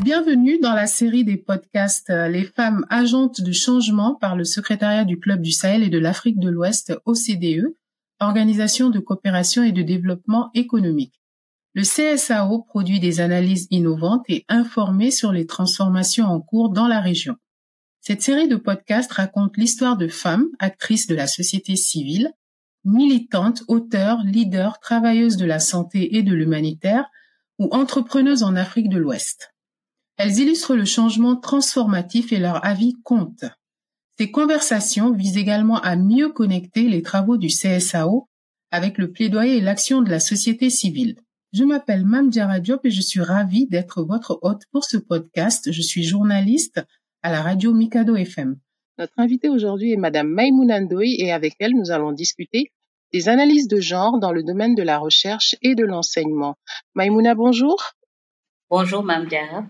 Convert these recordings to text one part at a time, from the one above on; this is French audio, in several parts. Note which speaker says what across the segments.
Speaker 1: Bienvenue dans la série des podcasts Les femmes agentes du changement par le secrétariat du Club du Sahel et de l'Afrique de l'Ouest OCDE, Organisation de coopération et de développement économique. Le CSAO produit des analyses innovantes et informées sur les transformations en cours dans la région. Cette série de podcasts raconte l'histoire de femmes, actrices de la société civile, militantes, auteurs, leaders, travailleuses de la santé et de l'humanitaire ou entrepreneuses en Afrique de l'Ouest. Elles illustrent le changement transformatif et leur avis compte. Ces conversations visent également à mieux connecter les travaux du CSAO avec le plaidoyer et l'action de la société civile. Je m'appelle Mame Diarra Diop et je suis ravie d'être votre hôte pour ce podcast. Je suis journaliste à la radio Mikado FM.
Speaker 2: Notre invitée aujourd'hui est Madame Maïmouna Ndoye et avec elle, nous allons discuter des analyses de genre dans le domaine de la recherche et de l'enseignement. Maïmouna, bonjour.
Speaker 3: Bonjour, Mame Diarra.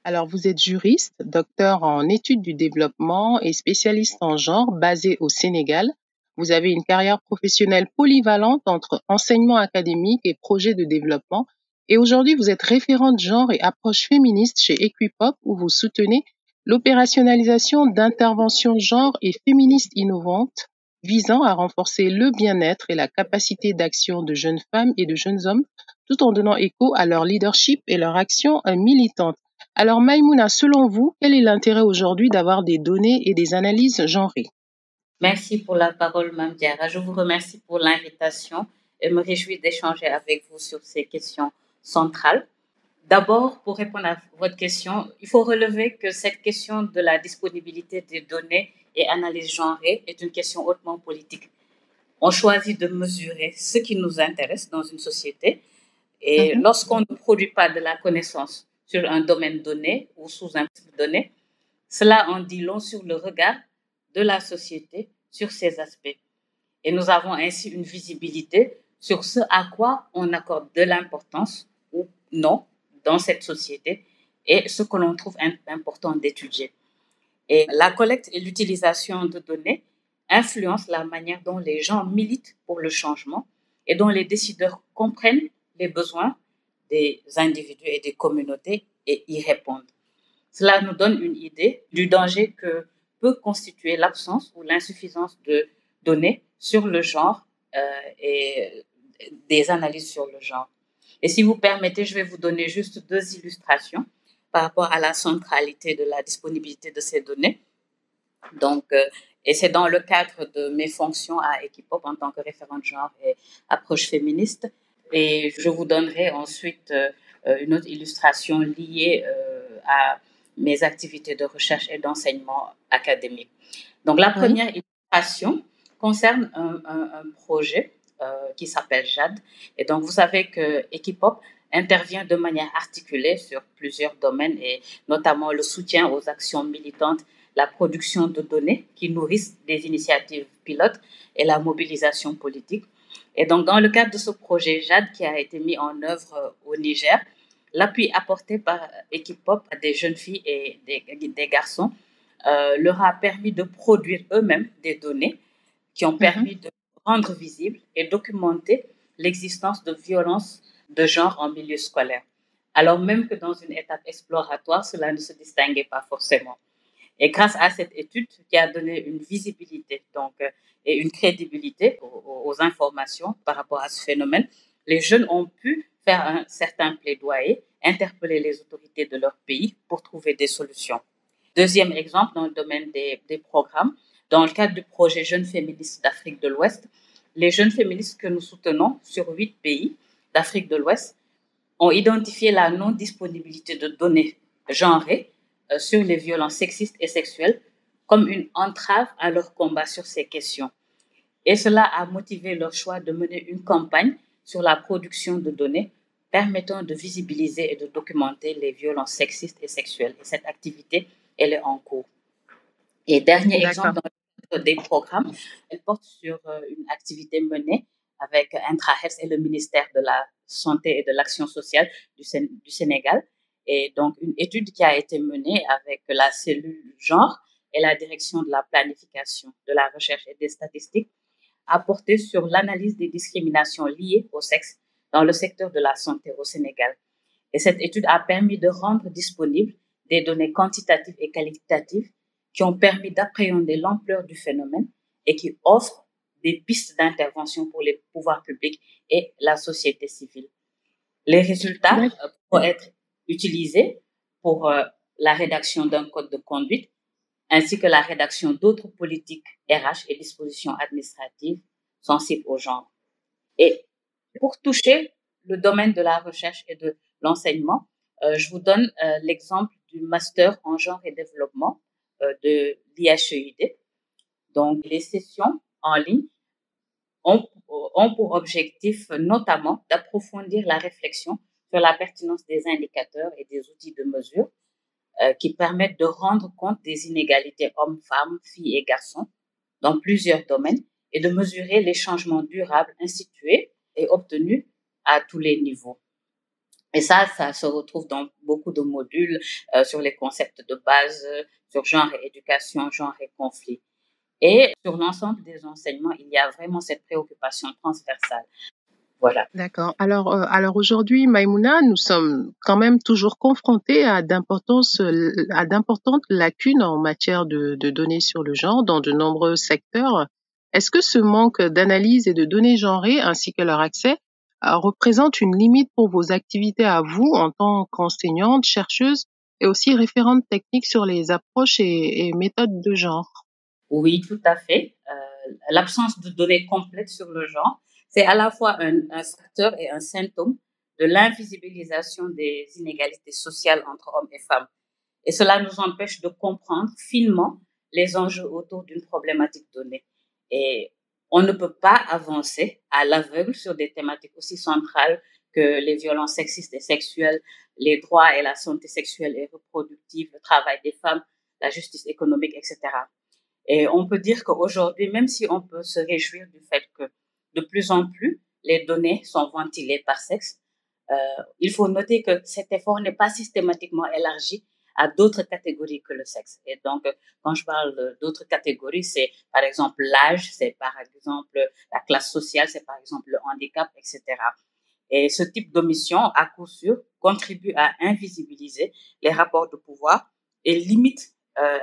Speaker 2: Alors, vous êtes juriste, docteur en études du développement et spécialiste en genre basé au Sénégal. Vous avez une carrière professionnelle polyvalente entre enseignement académique et projets de développement. Et aujourd'hui, vous êtes référente genre et approche féministe chez Equipop où vous soutenez l'opérationnalisation d'interventions genre et féministes innovantes visant à renforcer le bien-être et la capacité d'action de jeunes femmes et de jeunes hommes tout en donnant écho à leur leadership et leur action militante. Alors Maïmouna, selon vous, quel est l'intérêt aujourd'hui d'avoir des données et des analyses genrées?
Speaker 3: Merci pour la parole, Mame Diarra. Je vous remercie pour l'invitation et me réjouis d'échanger avec vous sur ces questions centrales. D'abord, pour répondre à votre question, il faut relever que cette question de la disponibilité des données et analyses genrées est une question hautement politique. On choisit de mesurer ce qui nous intéresse dans une société et lorsqu'on ne produit pas de la connaissance sur un domaine donné ou sous un type donné, cela en dit long sur le regard de la société sur ces aspects. Et nous avons ainsi une visibilité sur ce à quoi on accorde de l'importance ou non dans cette société et ce que l'on trouve important d'étudier. Et la collecte et l'utilisation de données influencent la manière dont les gens militent pour le changement et dont les décideurs comprennent les besoins des individus et des communautés et y répondent. Cela nous donne une idée du danger que peut constituer l'absence ou l'insuffisance de données sur le genre et des analyses sur le genre. Et si vous permettez, je vais vous donner juste 2 illustrations par rapport à la centralité de la disponibilité de ces données. Donc, et c'est dans le cadre de mes fonctions à Equipop en tant que référente genre et approche féministe. Et je vous donnerai ensuite une autre illustration liée à mes activités de recherche et d'enseignement académique. Donc, la première illustration concerne un projet qui s'appelle JAD. Et donc, vous savez que Equipop intervient de manière articulée sur plusieurs domaines et notamment le soutien aux actions militantes, la production de données qui nourrissent des initiatives pilotes et la mobilisation politique. Et donc, dans le cadre de ce projet JAD qui a été mis en œuvre au Niger, l'appui apporté par Equipop à des jeunes filles et des garçons leur a permis de produire eux-mêmes des données qui ont permis de rendre visible et documenter l'existence de violences de genre en milieu scolaire. Alors même que dans une étape exploratoire, cela ne se distinguait pas forcément. Et grâce à cette étude qui a donné une visibilité et une crédibilité aux informations par rapport à ce phénomène, les jeunes ont pu faire un certain plaidoyer, interpeller les autorités de leur pays pour trouver des solutions. Deuxième exemple dans le domaine des programmes, dans le cadre du projet Jeunes féministes d'Afrique de l'Ouest, les jeunes féministes que nous soutenons sur 8 pays d'Afrique de l'Ouest ont identifié la non-disponibilité de données genrées sur les violences sexistes et sexuelles comme une entrave à leur combat sur ces questions. Et cela a motivé leur choix de mener une campagne sur la production de données permettant de visibiliser et de documenter les violences sexistes et sexuelles. Et cette activité, elle est en cours. Et dernier exemple dans le cadre des programmes, elle porte sur une activité menée avec Intrahealth et le ministère de la Santé et de l'Action sociale du Sénégal. Et donc, une étude qui a été menée avec la cellule genre et la direction de la planification, de la recherche et des statistiques a porté sur l'analyse des discriminations liées au sexe dans le secteur de la santé au Sénégal. Et cette étude a permis de rendre disponibles des données quantitatives et qualitatives qui ont permis d'appréhender l'ampleur du phénomène et qui offrent des pistes d'intervention pour les pouvoirs publics et la société civile. Les résultats pourront être utilisés pour la rédaction d'un code de conduite ainsi que la rédaction d'autres politiques RH et dispositions administratives sensibles au genre. Et pour toucher le domaine de la recherche et de l'enseignement, je vous donne l'exemple du master en genre et développement de l'IHEUD. Donc, les sessions en ligne ont pour objectif notamment d'approfondir la réflexion sur la pertinence des indicateurs et des outils de mesure qui permettent de rendre compte des inégalités hommes-femmes, filles et garçons dans plusieurs domaines et de mesurer les changements durables institués et obtenus à tous les niveaux. Et ça se retrouve dans beaucoup de modules sur les concepts de base, sur genre et éducation, genre et conflit. Et sur l'ensemble des enseignements, il y a vraiment cette préoccupation transversale. Voilà.
Speaker 2: D'accord. Alors aujourd'hui, Maïmouna, nous sommes quand même toujours confrontés à d'importantes lacunes en matière de données sur le genre dans de nombreux secteurs. Est-ce que ce manque d'analyse et de données genrées ainsi que leur accès représente une limite pour vos activités à vous en tant qu'enseignante, chercheuse et aussi référente technique sur les approches et méthodes de genre?
Speaker 3: Oui, tout à fait. L'absence de données complètes sur le genre, c'est à la fois un facteur et un symptôme de l'invisibilisation des inégalités sociales entre hommes et femmes. Et cela nous empêche de comprendre finement les enjeux autour d'une problématique donnée. Et on ne peut pas avancer à l'aveugle sur des thématiques aussi centrales que les violences sexistes et sexuelles, les droits et la santé sexuelle et reproductive, le travail des femmes, la justice économique, etc. Et on peut dire qu'aujourd'hui, même si on peut se réjouir du fait que de plus en plus les données sont ventilées par sexe, il faut noter que cet effort n'est pas systématiquement élargi à d'autres catégories que le sexe. Et donc, quand je parle d'autres catégories, c'est par exemple l'âge, c'est par exemple la classe sociale, c'est par exemple le handicap, etc. Et ce type d'omission, à coup sûr, contribue à invisibiliser les rapports de pouvoir et limite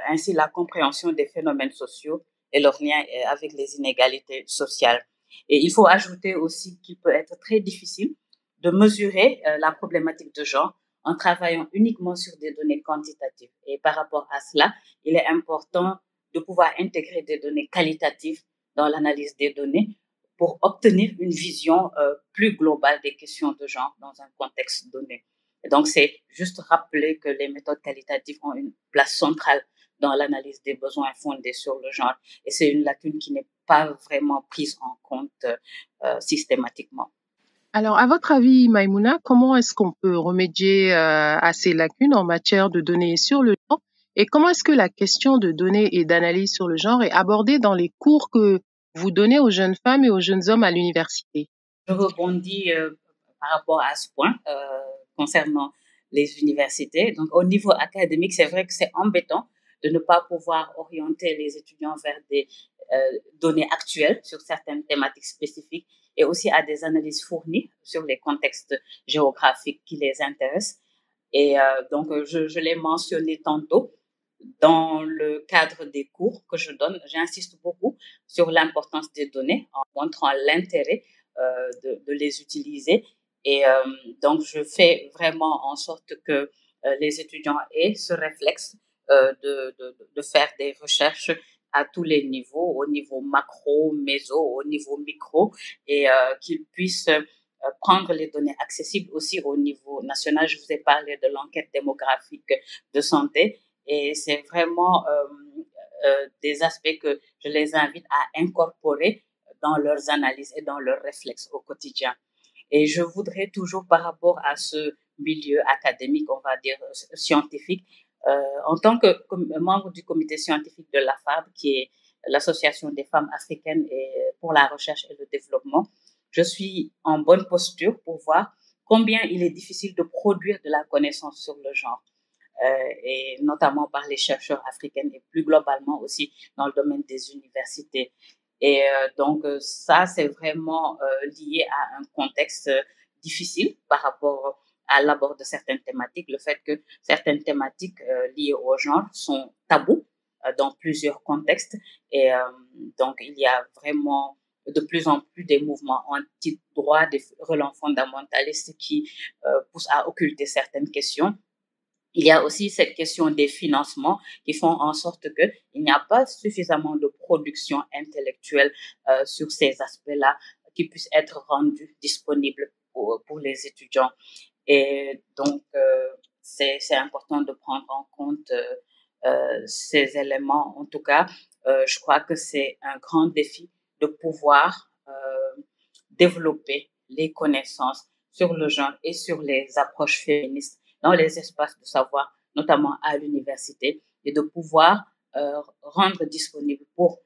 Speaker 3: ainsi la compréhension des phénomènes sociaux et leurs liens avec les inégalités sociales. Et il faut ajouter aussi qu'il peut être très difficile de mesurer la problématique de genre en travaillant uniquement sur des données quantitatives. Et par rapport à cela, il est important de pouvoir intégrer des données qualitatives dans l'analyse des données pour obtenir une vision plus globale des questions de genre dans un contexte donné. Et donc, c'est juste rappeler que les méthodes qualitatives ont une place centrale dans l'analyse des besoins fondés sur le genre. Et c'est une lacune qui n'est pas vraiment prise en compte systématiquement.
Speaker 2: Alors, à votre avis, Maïmouna, comment est-ce qu'on peut remédier à ces lacunes en matière de données sur le genre? Et comment est-ce que la question de données et d'analyse sur le genre est abordée dans les cours que vous donnez aux jeunes femmes et aux jeunes hommes à l'université?
Speaker 3: Je rebondis par rapport à ce point concernant les universités. Donc, au niveau académique, c'est vrai que c'est embêtant de ne pas pouvoir orienter les étudiants vers des données actuelles sur certaines thématiques spécifiques et aussi à des analyses fournies sur les contextes géographiques qui les intéressent. Et donc, je l'ai mentionné tantôt, dans le cadre des cours que je donne, j'insiste beaucoup sur l'importance des données en montrant l'intérêt de les utiliser. Et donc, je fais vraiment en sorte que les étudiants aient ce réflexe de faire des recherches à tous les niveaux, au niveau macro, méso, au niveau micro, et qu'ils puissent prendre les données accessibles aussi au niveau national. Je vous ai parlé de l'enquête démographique de santé et c'est vraiment des aspects que je les invite à incorporer dans leurs analyses et dans leurs réflexes au quotidien. Et je voudrais toujours, par rapport à ce milieu académique, on va dire scientifique, en tant que membre du comité scientifique de la FAB, qui est l'Association des femmes africaines pour la recherche et le développement, je suis en bonne posture pour voir combien il est difficile de produire de la connaissance sur le genre. Et notamment par les chercheurs africains et plus globalement aussi dans le domaine des universités. Et donc, ça, c'est vraiment lié à un contexte difficile par rapport à l'abord de certaines thématiques, le fait que certaines thématiques liées au genre sont tabous dans plusieurs contextes. Et donc, il y a vraiment de plus en plus des mouvements anti-droits, des relents fondamentalistes qui poussent à occulter certaines questions. Il y a aussi cette question des financements qui font en sorte qu'il n'y a pas suffisamment de production intellectuelle sur ces aspects-là qui puissent être rendus disponibles pour les étudiants. Et donc, c'est important de prendre en compte ces éléments. En tout cas, je crois que c'est un grand défi de pouvoir développer les connaissances sur le genre et sur les approches féministes dans les espaces de savoir, notamment à l'université, et de pouvoir rendre disponible pour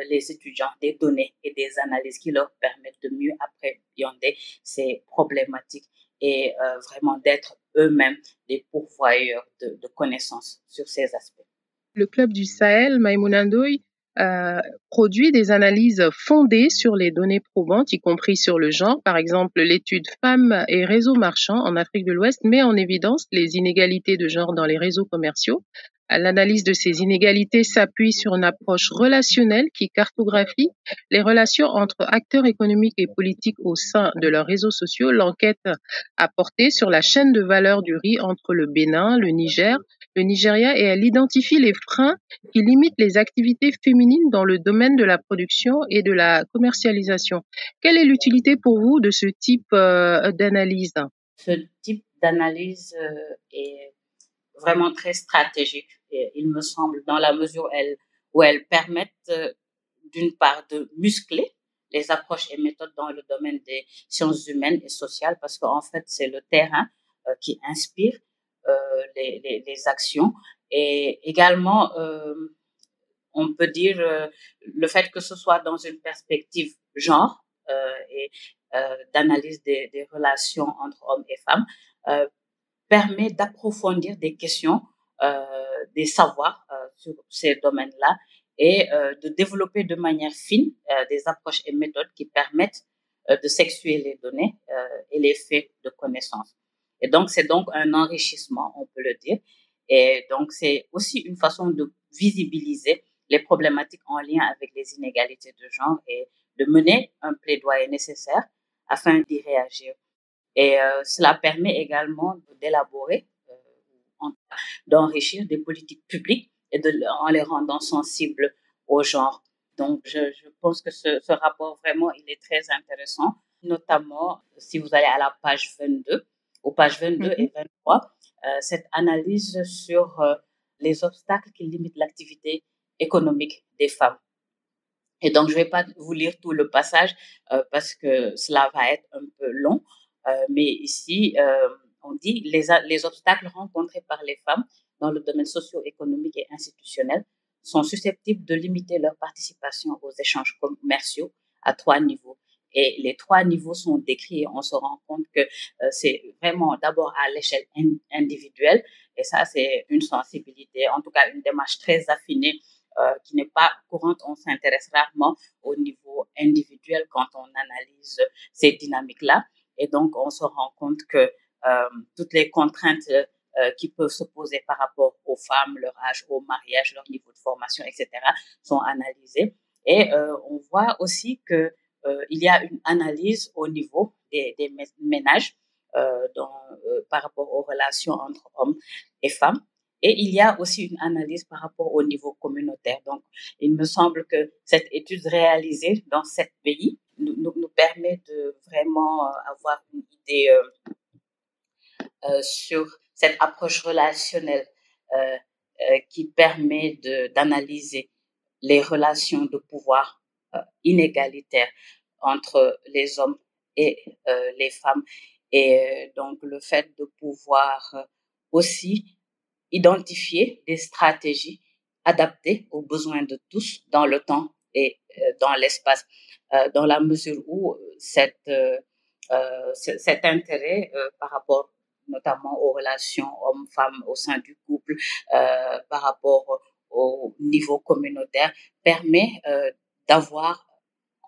Speaker 3: les étudiants des données et des analyses qui leur permettent de mieux appréhender ces problématiques et vraiment d'être eux-mêmes des pourvoyeurs de connaissances sur ces aspects.
Speaker 2: Le Club du Sahel, Maïmouna Ndoye, produit des analyses fondées sur les données probantes, y compris sur le genre. Par exemple, l'étude Femmes et réseaux marchands en Afrique de l'Ouest met en évidence les inégalités de genre dans les réseaux commerciaux. L'analyse de ces inégalités s'appuie sur une approche relationnelle qui cartographie les relations entre acteurs économiques et politiques au sein de leurs réseaux sociaux. L'enquête a porté sur la chaîne de valeur du riz entre le Bénin, le Niger, le Nigeria, et elle identifie les freins qui limitent les activités féminines dans le domaine de la production et de la commercialisation. Quelle est l'utilité pour vous de ce type d'analyse?
Speaker 3: Ce type d'analyse est vraiment très stratégique, et il me semble, dans la mesure où elles permettent d'une part de muscler les approches et méthodes dans le domaine des sciences humaines et sociales, parce qu'en fait, c'est le terrain qui inspire les actions. Et également, on peut dire le fait que ce soit dans une perspective genre et d'analyse des relations entre hommes et femmes, permet d'approfondir des questions, des savoirs sur ces domaines-là et de développer de manière fine des approches et méthodes qui permettent de sexuer les données et les faits de connaissance. Et donc, c'est donc un enrichissement, on peut le dire. Et donc, c'est aussi une façon de visibiliser les problématiques en lien avec les inégalités de genre et de mener un plaidoyer nécessaire afin d'y réagir. Et cela permet également d'élaborer, d'enrichir des politiques publiques et en les rendant sensibles au genre. Donc, je pense que ce rapport, vraiment, il est très intéressant, notamment si vous allez à la page 22, aux pages 22 et 23, cette analyse sur les obstacles qui limitent l'activité économique des femmes. Et donc, je ne vais pas vous lire tout le passage parce que cela va être un peu long. Mais ici, on dit les obstacles rencontrés par les femmes dans le domaine socio-économique et institutionnel sont susceptibles de limiter leur participation aux échanges commerciaux à 3 niveaux. Et les 3 niveaux sont décrits et on se rend compte que c'est vraiment d'abord à l'échelle individuelle. Et ça, c'est une sensibilité, en tout cas une démarche très affinée qui n'est pas courante. On s'intéresse rarement au niveau individuel quand on analyse ces dynamiques-là. Et donc, on se rend compte que toutes les contraintes qui peuvent se poser par rapport aux femmes, leur âge, au mariage, leur niveau de formation, etc., sont analysées. Et on voit aussi que il y a une analyse au niveau des ménages par rapport aux relations entre hommes et femmes. Et il y a aussi une analyse par rapport au niveau communautaire. Donc, il me semble que cette étude réalisée dans 7 pays nous permet de vraiment avoir une idée sur cette approche relationnelle qui permet d'analyser les relations de pouvoir inégalitaires entre les hommes et les femmes. Et donc, le fait de pouvoir aussi identifier des stratégies adaptées aux besoins de tous dans le temps et dans l'espace, dans la mesure où cet intérêt par rapport notamment aux relations hommes-femmes au sein du couple, par rapport au niveau communautaire, permet d'avoir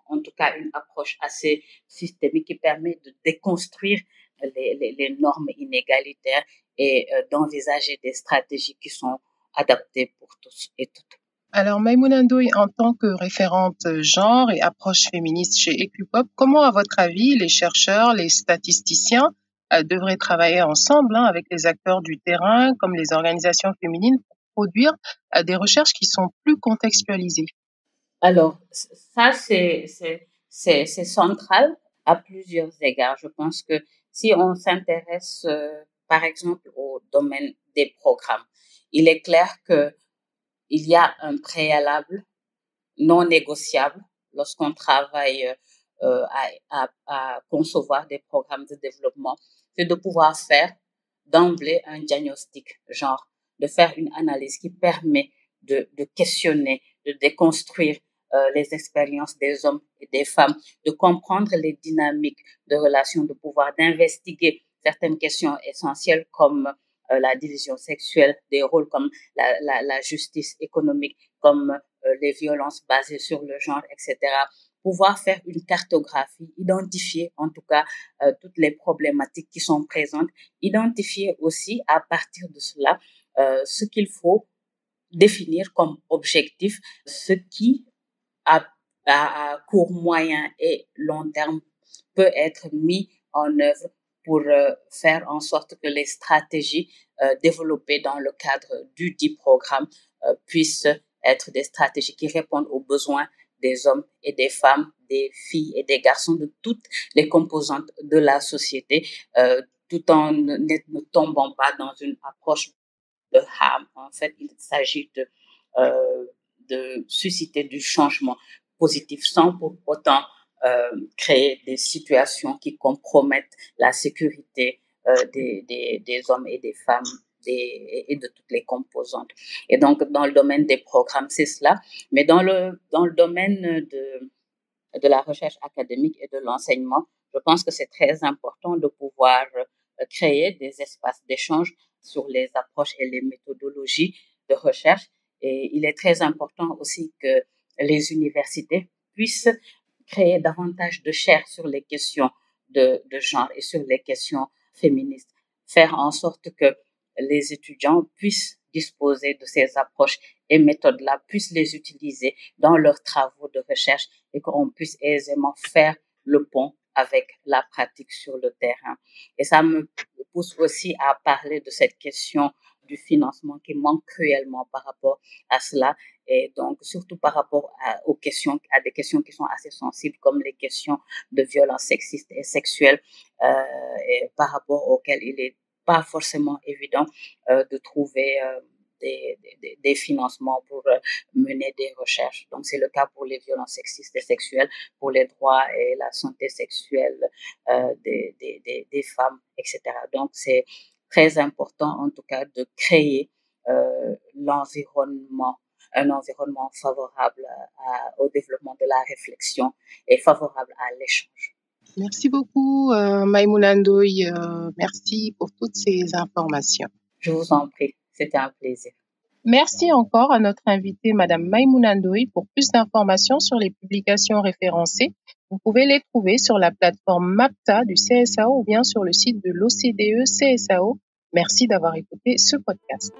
Speaker 3: en tout cas une approche assez systémique qui permet de déconstruire les normes inégalitaires et d'envisager des stratégies qui sont adaptées pour tous et toutes.
Speaker 2: Alors, Maïmouna Ndoye, en tant que référente genre et approche féministe chez Equipop, comment, à votre avis, les chercheurs, les statisticiens devraient travailler ensemble avec les acteurs du terrain, comme les organisations féminines, pour produire des recherches qui sont plus contextualisées?
Speaker 3: Alors, ça, c'est central à plusieurs égards. Je pense que si on s'intéresse, par exemple, au domaine des programmes, il est clair que il y a un préalable non négociable lorsqu'on travaille à concevoir des programmes de développement, c'est de pouvoir faire d'emblée un diagnostic, genre de faire une analyse qui permet de questionner, de déconstruire les expériences des hommes et des femmes, de comprendre les dynamiques de relations de pouvoir, d'investiguer certaines questions essentielles comme la division sexuelle des rôles, comme la justice économique, comme les violences basées sur le genre, etc. Pouvoir faire une cartographie, identifier en tout cas toutes les problématiques qui sont présentes, identifier aussi à partir de cela ce qu'il faut définir comme objectif, ce qui à court, moyen et long terme peut être mis en œuvre pour faire en sorte que les stratégies développées dans le cadre du dit programme puissent être des stratégies qui répondent aux besoins des hommes et des femmes, des filles et des garçons, de toutes les composantes de la société, tout en ne tombant pas dans une approche de harm. En fait, il s'agit de susciter du changement positif sans pour autant créer des situations qui compromettent la sécurité des hommes et des femmes et de toutes les composantes. Et donc, dans le domaine des programmes, c'est cela. Mais dans le domaine de la recherche académique et de l'enseignement, je pense que c'est très important de pouvoir créer des espaces d'échange sur les approches et les méthodologies de recherche. Et il est très important aussi que les universités puissent créer davantage de chaires sur les questions de genre et sur les questions féministes. Faire en sorte que les étudiants puissent disposer de ces approches et méthodes-là, puissent les utiliser dans leurs travaux de recherche et qu'on puisse aisément faire le pont avec la pratique sur le terrain. Et ça me pousse aussi à parler de cette question du financement qui manque cruellement par rapport à cela. Et donc, surtout par rapport à des questions qui sont assez sensibles, comme les questions de violence sexiste et sexuelle, et par rapport auxquelles il est pas forcément évident de trouver des financements pour mener des recherches. Donc, c'est le cas pour les violences sexistes et sexuelles, pour les droits et la santé sexuelle des femmes, etc. Donc, c'est très important, en tout cas, de créer un environnement favorable au développement de la réflexion et favorable à l'échange.
Speaker 2: Merci beaucoup, Maïmouna Ndoye. Merci pour toutes ces informations.
Speaker 3: Je vous en prie, c'était un plaisir.
Speaker 2: Merci encore à notre invitée, Madame Maïmouna Ndoye. Pour plus d'informations sur les publications référencées, vous pouvez les trouver sur la plateforme MAPTA du CSAO ou bien sur le site de l'OCDE CSAO. Merci d'avoir écouté ce podcast.